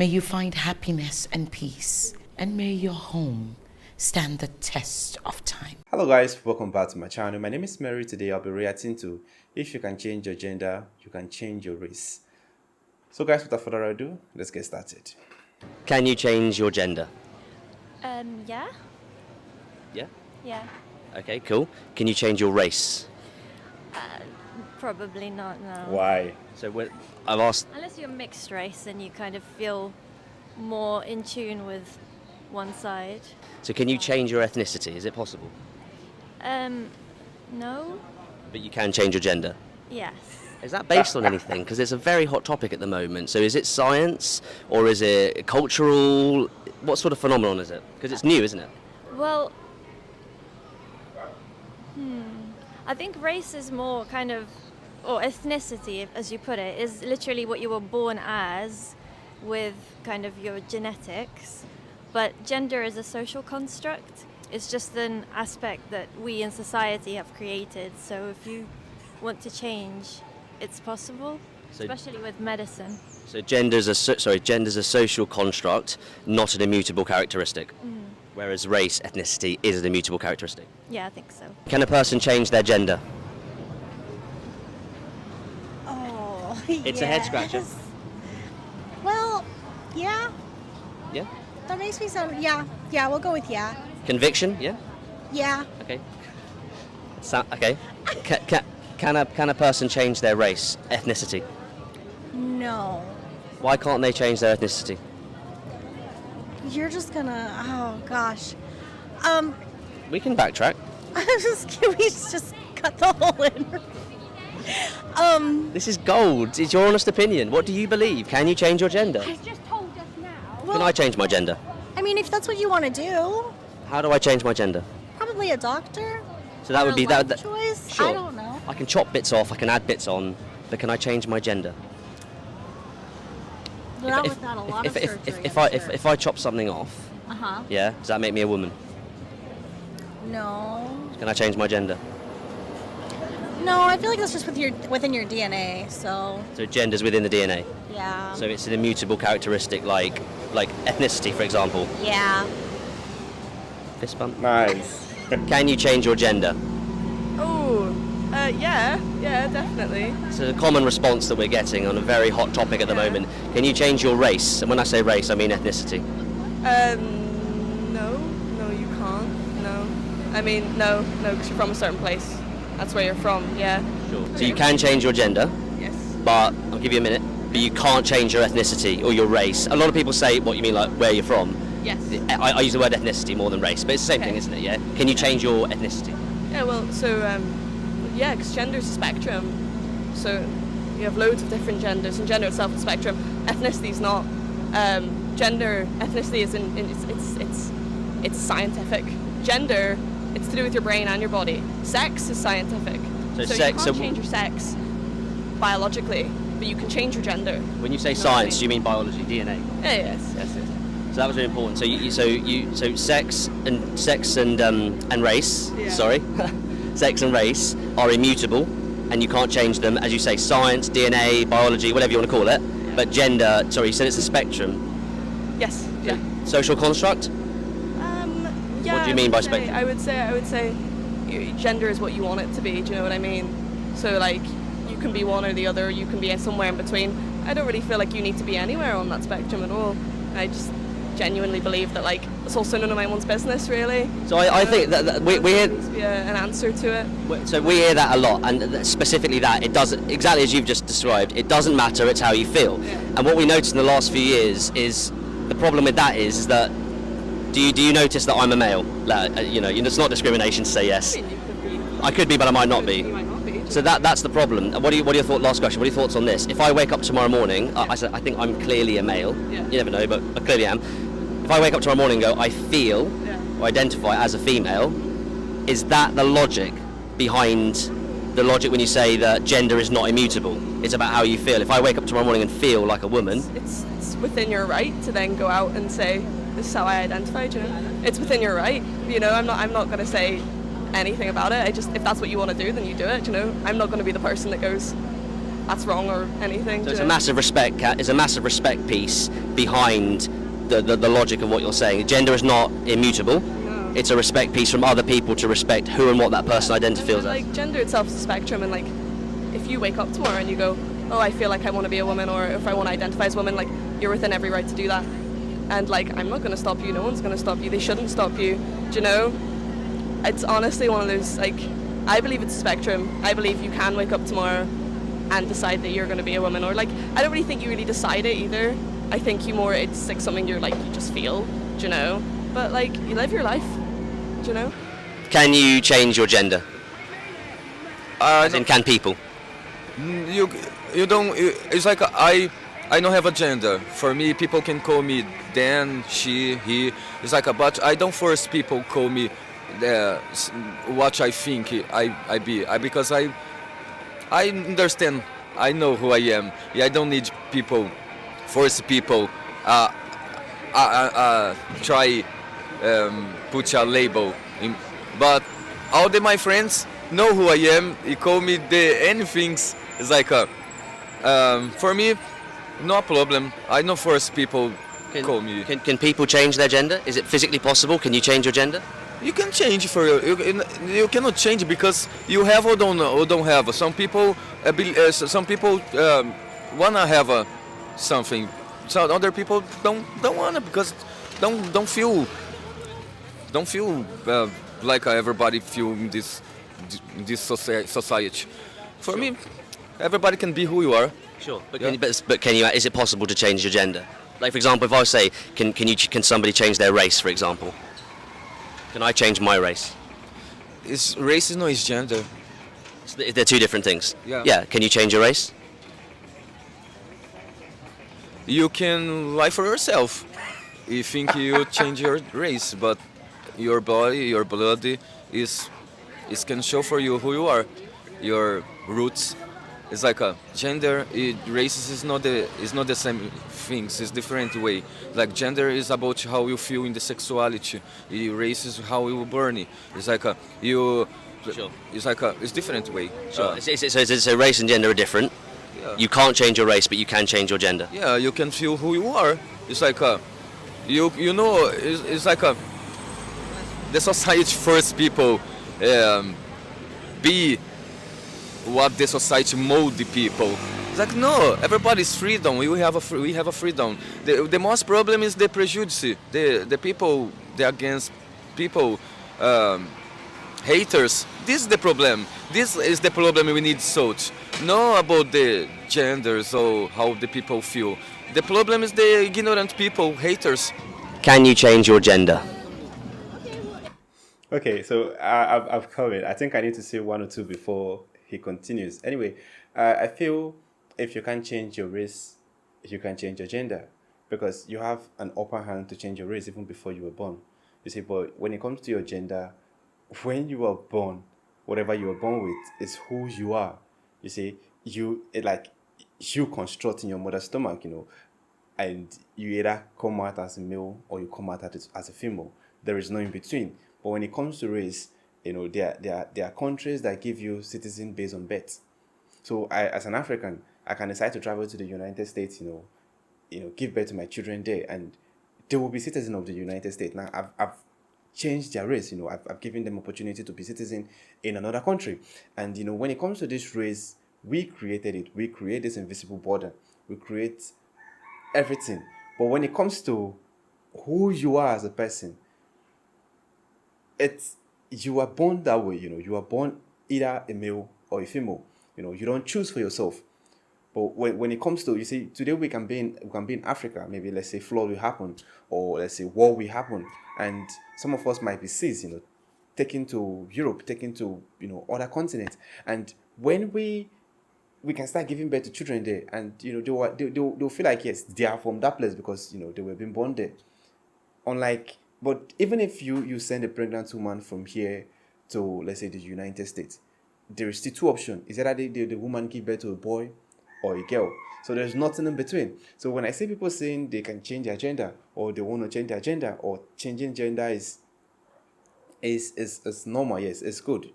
May you find happiness and peace, and may your home stand the test of time. Hello guys, welcome back to my channel. My name is Mary. Today I'll be reacting to if you can change your gender, you can change your race. So guys, without further ado, let's get started. Can you change your gender? Yeah. Yeah? Yeah. Okay, cool. Can you change your race? Probably not, no. Why? So I've asked... Unless you're mixed race and you kind of feel more in tune with one side. So can you change your ethnicity? Is it possible? No. But you can change your gender? Yes. Is that based on anything? Because it's a very hot topic at the moment. So is it science or is it cultural? What sort of phenomenon is it? Because it's new, isn't it? Well, I think race is more kind of, or ethnicity, as you put it, is literally what you were born as with kind of your genetics. But gender is a social construct. It's just an aspect that we in society have created. So if you want to change, it's possible, especially with medicine. So gender's a social construct, not an immutable characteristic. Whereas race, ethnicity is an immutable characteristic. Yeah, I think so. Can a person change their gender? Oh, It's a head scratcher. Well, yeah. Yeah? That makes me sound, yeah. Yeah, we'll go with yeah. Conviction? Yeah? Yeah. Okay. Okay. Can a person change their race, ethnicity? No. Why can't they change their ethnicity? You're just gonna, oh gosh. We can backtrack. Can we just cut the hole in? This is gold. It's your honest opinion. What do you believe? Can you change your gender? He's just told us now. Can I change my gender? I mean, if that's what you want to do, How do I change my gender? probably a doctor. So that Or would be a that. life choice. Sure. I don't know. I can chop bits off. I can add bits on. But can I change my gender? Not without a lot of surgery. If I chop something off, Uh-huh. yeah, does that make me a woman? No. Can I change my gender? No, I feel like that's just within your DNA. So So gender's within the DNA. yeah. So it's an immutable characteristic, like ethnicity, for example. Yeah. Fist bump. Nice. Can you change your gender? Oh, yeah, definitely. It's a common response that we're getting on a very hot topic at the moment. Can you change your race? And when I say race, I mean ethnicity. No, you can't. No, I mean no, because you're from a certain place. That's where you're from. Yeah. Sure. So you can change your gender, Yes. but I'll give you a minute. But you can't change your ethnicity or your race. A lot of people say, what you mean, like where you're from. Yes. I use the word ethnicity more than race, but it's the same thing, isn't it? Yeah. Can you change your ethnicity? Yeah. Well, so yeah, because gender's a spectrum. So you have loads of different genders, and gender itself is a spectrum. Ethnicity is not. Ethnicity is it's scientific. Gender, it's to do with your brain and your body. Sex is scientific. So you can't change your sex biologically, but you can change your gender. When you say science, do you mean biology, DNA? Yeah, yes. So that was really important. So sex and race. Yeah. Sorry, sex and race are immutable, and you can't change them. As you say, science, DNA, biology, whatever you want to call it. But gender, sorry, you said it's a spectrum. Yes. Yeah. Social construct. Yeah. What do you mean by spectrum? I would say gender is what you want it to be. Do you know what I mean? So like, you can be one or the other. You can be somewhere in between. I don't really feel like you need to be anywhere on that spectrum at all. I just genuinely believe that like it's also none of anyone's business really. So I think that we hear. There needs to be an answer to it. So we hear that a lot, and specifically that it doesn't, exactly as you've just described, it doesn't matter, it's how you feel. Yeah. And what we noticed in the last few years is the problem with that is that do you notice that I'm a male? It's not discrimination to say yes. I mean, you could be. I could be, but I might not be. You might not be. So that's the problem. What are your thoughts? Last question. What are your thoughts on this? If I wake up tomorrow morning, I think I'm clearly a male. Yeah. You never know, but I clearly am. If I wake up tomorrow morning and go, I feel or identify as a female, is that the logic behind the logic when you say that gender is not immutable? It's about how you feel. If I wake up tomorrow morning and feel like a woman, It's within your right to then go out and say, this is how I identify. Do you know? It's within your right. You know, I'm not going to say anything about it. If that's what you want to do, then you do it. You know, I'm not going to be the person that goes, that's wrong or anything. So do it's you a know? massive respect. It's a massive respect piece behind the logic of what you're saying. Gender is not immutable. No. It's a respect piece from other people to respect who and what that person identifies as. Like gender itself is a spectrum, and like if you wake up tomorrow and you go, oh, I feel like I want to be a woman, or if I want to identify as a woman, like you're within every right to do that. And like I'm not going to stop you. No one's going to stop you. They shouldn't stop you. Do you know? It's honestly one of those, like, I believe it's a spectrum. I believe you can wake up tomorrow and decide that you're going to be a woman, or like I don't really think you really decide it either. I think it's like something you just feel. Do you know? But like you live your life. Do you know? Can you change your gender? As in, can people? You don't. It's like I don't have a gender. For me, people can call me Dan, she, he. It's like but I don't force people call me what I think I be. Because I understand. I know who I am. I don't need people force people try put a label in. But all my friends know who I am. They call me anything. It's like for me, no problem. I don't force people call me. Can people change their gender? Is it physically possible? Can you change your gender? You can change you cannot change because you have or don't have. Some people wanna have something. So other people don't wanna because don't feel like everybody feel in this society. For me, everybody can be who you are. Sure, but Yeah. can you? Is it possible to change your gender? Like, for example, if I say, can somebody change their race, for example? Can I change my race? Race is not gender. They're two different things. Yeah. Yeah. Can you change your race? You can lie for yourself. You think you change your race, but your body, your blood can show for you who you are, your roots. It's like a gender. Races is not the same things. It's different way. Like gender is about how you feel in the sexuality. Race is how you were born. It's like you. Sure. It's different way. Sure. So race and gender are different. Yeah. You can't change your race, but you can change your gender. Yeah, you can feel who you are. It's like you know. It's like the society force people be what the society mold the people. It's like no, everybody's freedom. We have a freedom. The most problem is the prejudice. The people, the against people, haters. This is the problem. This is the problem we need to solve. No about the genders or how the people feel. The problem is the ignorant people, haters. Can you change your gender? Okay, so I've covered. I think I need to say one or two before he continues. Anyway, I feel if you can't change your race, you can change your gender, because you have an upper hand to change your race even before you were born. You see, but when it comes to your gender, when you were born, whatever you were born with is who you are. You see, you construct in your mother's stomach, and you either come out as a male or you come out as a female. There is no in between. But when it comes to race, there are countries that give you citizen based on birth. So I, as an African, I can decide to travel to the United States, give birth to my children there, and they will be citizens of the United States. Now I've changed their race, I've given them opportunity to be citizen in another country. And when it comes to this race, we created it. We create this invisible border. We create everything. But when it comes to who you are as a person, you are born that way. You are born either a male or a female. You don't choose for yourself. But when it comes to, you see, today we can be in Africa. Maybe let's say flood will happen, or let's say war will happen, and some of us might be seized, taken to Europe, taken to other continents. And when we can start giving birth to children there, and they'll feel like yes, they are from that place because they were being born there. But even if you send a pregnant woman from here to, let's say, the United States, there is still two options. Is either the woman give birth to a boy or a girl. So there's nothing in between. So when I see people saying they can change their gender, or they want to change their gender, or changing gender is normal, yes, it's good.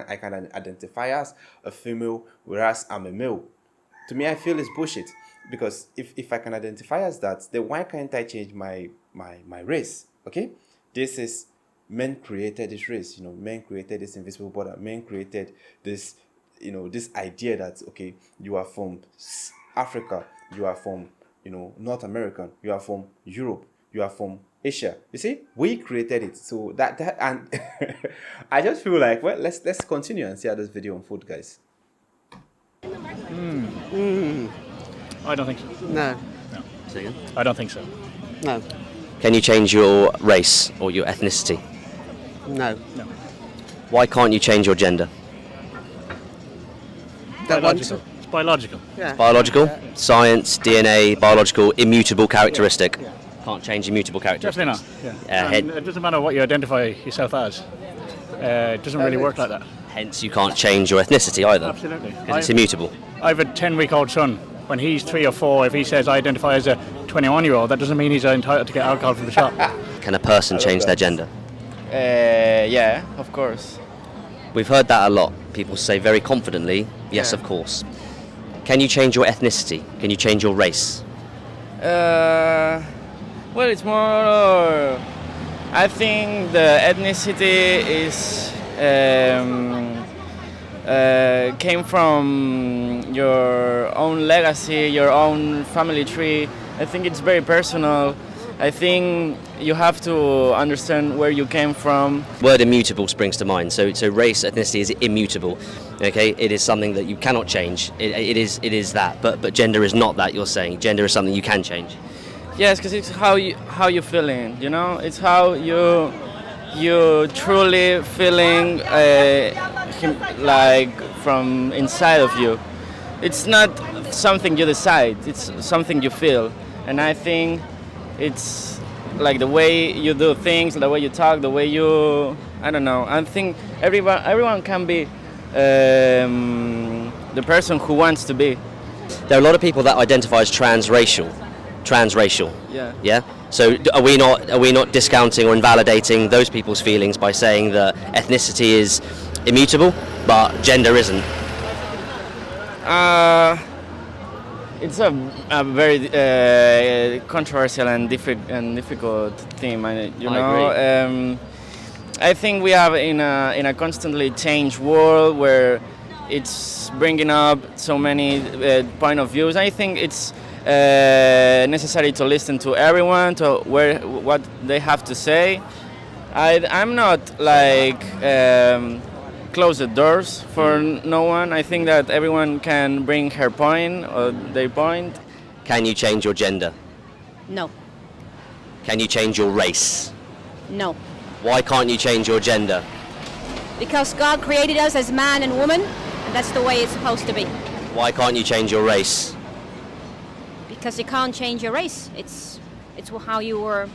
I can identify as a female, whereas I'm a male. to me, I feel it's bullshit. Because if I can identify as that, then why can't I change my race? Okay? This is, men created this race, men created this invisible border, men created this, this idea that, okay, you are from Africa, you are from, North American, you are from Europe, you are from Asia. You see, we created it. So that and I just feel like, well, let's continue and see how this video unfolds, guys. I don't think so. No. Say again? I don't think so. No. Can you change your race or your ethnicity? No. Why can't you change your gender? Don't want to. It's biological. Yeah. Biological, science, DNA, biological, immutable characteristic. Can't change immutable characteristics. Definitely not. Yeah. Head- And it doesn't matter what you identify yourself as. It doesn't really work like that. Hence, you can't change your ethnicity either. Absolutely. Because it's immutable. I have a 10-week-old son. When he's 3 or 4, if he says I identify as a 21-year-old, that doesn't mean he's entitled to get alcohol from the shop. Can a person change their gender? Yeah, of course. We've heard that a lot. People say very confidently, yes, of course. Can you change your ethnicity? Can you change your race? Well, it's more. I think the ethnicity is came from your own legacy, your own family tree. I think it's very personal. I think you have to understand where you came from. Word immutable springs to mind. So race, ethnicity is immutable. Okay, it is something that you cannot change. It is that. But gender is not that. You're saying gender is something you can change. Yes, because it's how you feeling. It's how you truly feeling like from inside of you. It's not something you decide. It's something you feel, and I think it's like the way you do things, the way you talk, the way you. I don't know. I think everyone can be the person who wants to be. There are a lot of people that identify as transracial. Yeah. Yeah. So are we not discounting or invalidating those people's feelings by saying that ethnicity is immutable, but gender isn't? It's a very controversial and difficult theme. I agree. I think we have in a constantly changed world where it's bringing up so many point of views. I think it's necessary to listen to everyone, to what they have to say. I'm not like close the doors for no one. I think that everyone can bring her point or their point. Can you change your gender? No. Can you change your race? No. Why can't you change your gender? Because God created us as man and woman, and that's the way it's supposed to be. Why can't you change your race? Because you can't change your race. It's how you were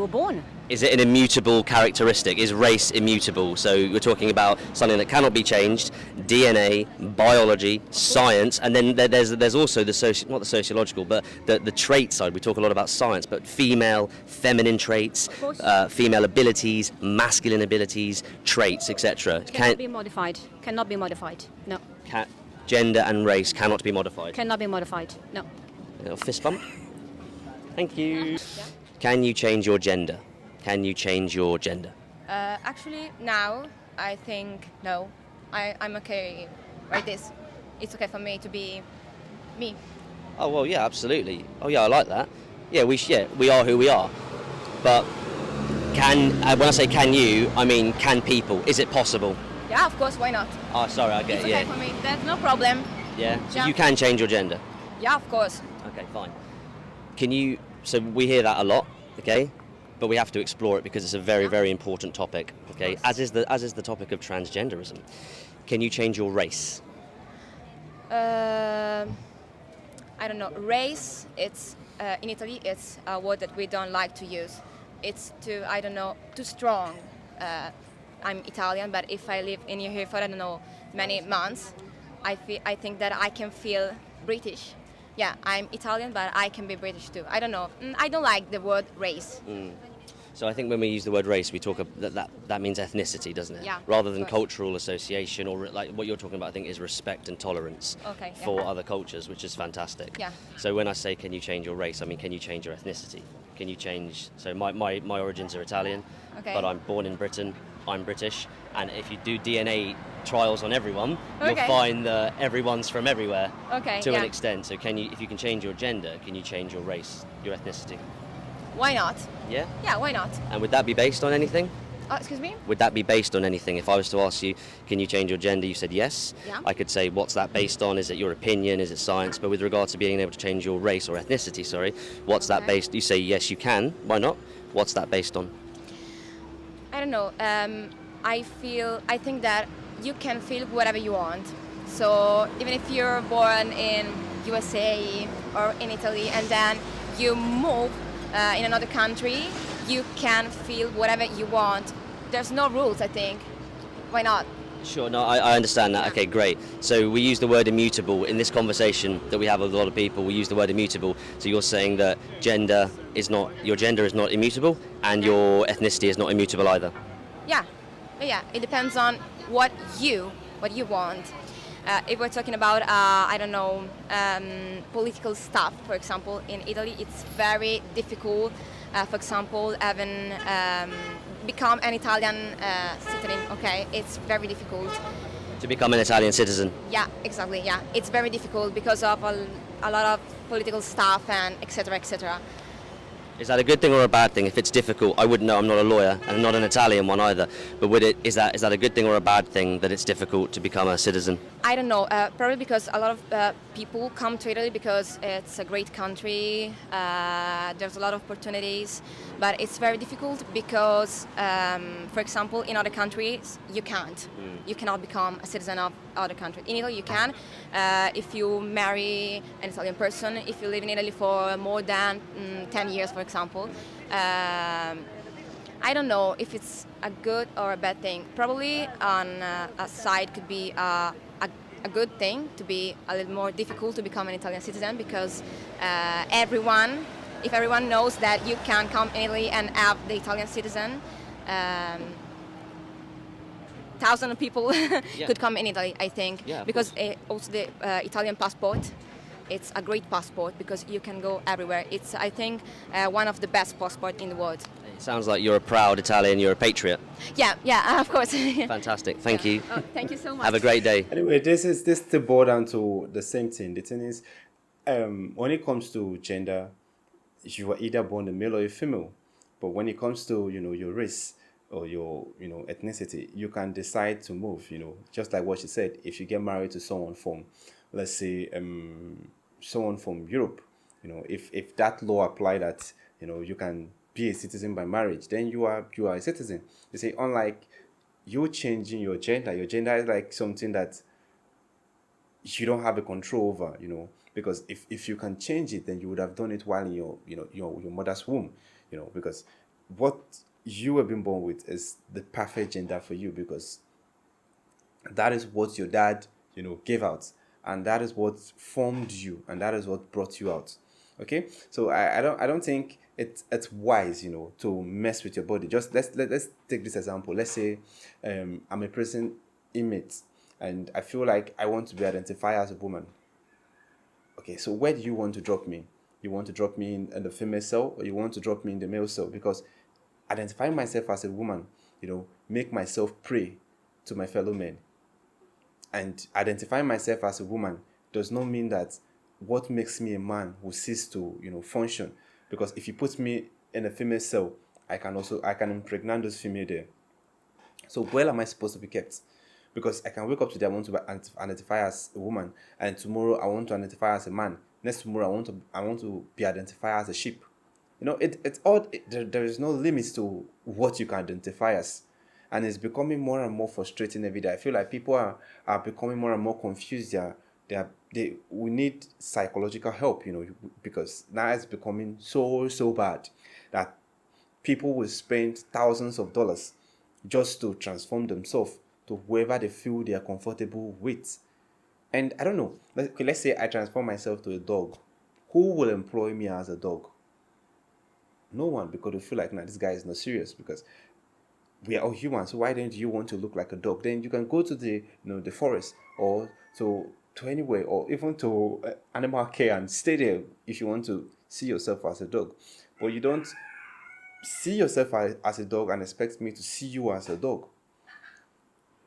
born. Is it an immutable characteristic? Is race immutable? So we're talking about something that cannot be changed: DNA, biology, science, and then there's also not the sociological, but the trait side. We talk a lot about science, but feminine traits, female abilities, masculine abilities, traits, etc. Cannot be modified. Cannot be modified. No. Gender and race cannot be modified. Cannot be modified. No. A little fist bump. Thank you. Can you change your gender? Can you change your gender? Actually, now I think no. I'm okay like this. It's okay for me to be me. Oh well, yeah, absolutely. Oh yeah, I like that. Yeah, we are who we are. But when I say can you, I mean can people? Is it possible? Yeah, of course. Why not? Oh, sorry, I get It's it. okay Yeah. for me. There's no problem. Yeah. So Yeah. you can change your gender. Yeah, of course. Okay, fine. Can you? So we hear that a lot, okay? But we have to explore it because it's a very, very important topic, okay? As is the topic of transgenderism. Can you change your race? I don't know. Race. It's in Italy. It's a word that we don't like to use. It's too strong. I'm Italian, but if I live in here for I don't know many months, I think that I can feel British. Yeah, I'm Italian, but I can be British too. I don't know. I don't like the word race. So I think when we use the word race, we talk that means ethnicity, doesn't it? Yeah, Rather than of course. cultural association, or like what you're talking about, I think is respect and tolerance Okay, yeah. for other cultures, which is fantastic. Yeah. So when I say can you change your race, I mean can you change your ethnicity? Can you change? So my origins are Italian, Okay. but I'm born in Britain. I'm British, and if you do DNA trials on everyone, you'll Okay. find that everyone's from everywhere Okay, to yeah. an extent. So if you can change your gender, can you change your race, your ethnicity? Why not? Yeah. Yeah, why not? And would that be based on anything? Excuse me? Would that be based on anything? If I was to ask you, can you change your gender? You said yes. Yeah. I could say, what's that based on? Is it your opinion? Is it science? But with regards to being able to change your race or ethnicity, sorry, what's that Okay. based? You say yes, you can. Why not? What's that based on? I don't know. I think that you can feel whatever you want. So even if you're born in USA or in Italy and then you move in another country, you can feel whatever you want. There's no rules, I think. Why not? Sure, no, I understand that. Okay, great. So we use the word immutable in this conversation that we have with a lot of people. We use the word immutable. So you're saying that your gender is not immutable, and your ethnicity is not immutable either. Yeah, yeah. It depends on what you want. If we're talking about, I don't know, political stuff, for example, in Italy, it's very difficult. For example, having become an Italian citizen. Okay, it's very difficult. To become an Italian citizen. Yeah, exactly. Yeah, it's very difficult because of a lot of political stuff and etc. etc. Is that a good thing or a bad thing? If it's difficult, I wouldn't know. I'm not a lawyer, and I'm not an Italian one either. But is that a good thing or a bad thing that it's difficult to become a citizen? I don't know. Probably because a lot of people come to Italy because it's a great country. There's a lot of opportunities, but it's very difficult because, for example, in other countries you can't. You cannot become a citizen of other countries. In Italy, you can if you marry an Italian person. If you live in Italy for more than 10 years, for example. I don't know if it's a good or a bad thing. Probably on a side could be a good thing, to be a little more difficult to become an Italian citizen because if everyone knows that you can come in Italy and have the Italian citizen, thousands of people could come in Italy, I think, Yeah, of because also the Italian passport. It's a great passport because you can go everywhere. It's, I think, one of the best passports in the world. It sounds like you're a proud Italian, you're a patriot. Yeah, of course. Fantastic, thank you. Oh, thank you so much. Have a great day. Anyway, this still boils down to the same thing. The thing is, when it comes to gender, you are either born a male or a female. But when it comes to your race or your ethnicity, you can decide to move. Just like what she said, if you get married to someone from, let's say, someone from Europe, if that law apply that you can be a citizen by marriage, then you are a citizen. You see, unlike you changing your gender is like something that you don't have a control over, because if you can change it, then you would have done it while in your mother's womb, because what you have been born with is the perfect gender for you, because that is what your dad gave out, and that is what formed you, and that is what brought you out. Okay, so I don't think it's wise to mess with your body. Just let's take this example. Let's say I'm a prison inmate and I feel like I want to be identified as a woman. Okay, so where do you want to drop me? You want to drop me in the female cell, or you want to drop me in the male cell? Because identifying myself as a woman, make myself prey to my fellow men. And identifying myself as a woman does not mean that what makes me a man will cease to, function. Because if you put me in a female cell, I can impregnate those female there. So where am I supposed to be kept? Because I can wake up today, I want to identify as a woman, and tomorrow I want to identify as a man. Next tomorrow I want to be identified as a sheep. It's all there is no limits to what you can identify as. And it's becoming more and more frustrating every day. I feel like people are becoming more and more confused. We need psychological help, because now it's becoming so bad that people will spend thousands of dollars just to transform themselves to whoever they feel they are comfortable with. And I don't know, let's say I transform myself to a dog. Who will employ me as a dog? No one, because they feel like, nah, this guy is not serious, because we are all humans. So why don't you want to look like a dog? Then you can go to the the forest, or to anywhere, or even to animal care, and stay there if you want to see yourself as a dog. But you don't see yourself as a dog and expect me to see you as a dog.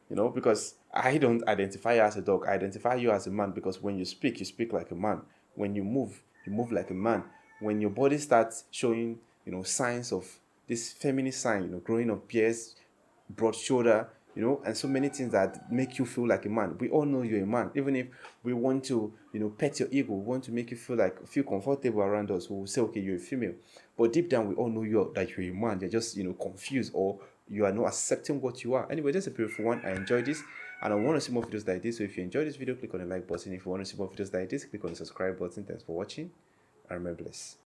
Because I don't identify you as a dog. I identify you as a man, because when you speak like a man. When you move like a man. When your body starts showing, signs of this feminine sign, growing of beards, broad shoulder, and so many things that make you feel like a man. We all know you're a man. Even if we want to, pet your ego, we want to make you feel comfortable around us, we will say, okay, you're a female. But deep down, we all know that you're a man. You're just, confused, or you are not accepting what you are. Anyway, this is a beautiful one. I enjoyed this, and I want to see more videos like this. So if you enjoyed this video, click on the like button. If you want to see more videos like this, click on the subscribe button. Thanks for watching, and remember, bless.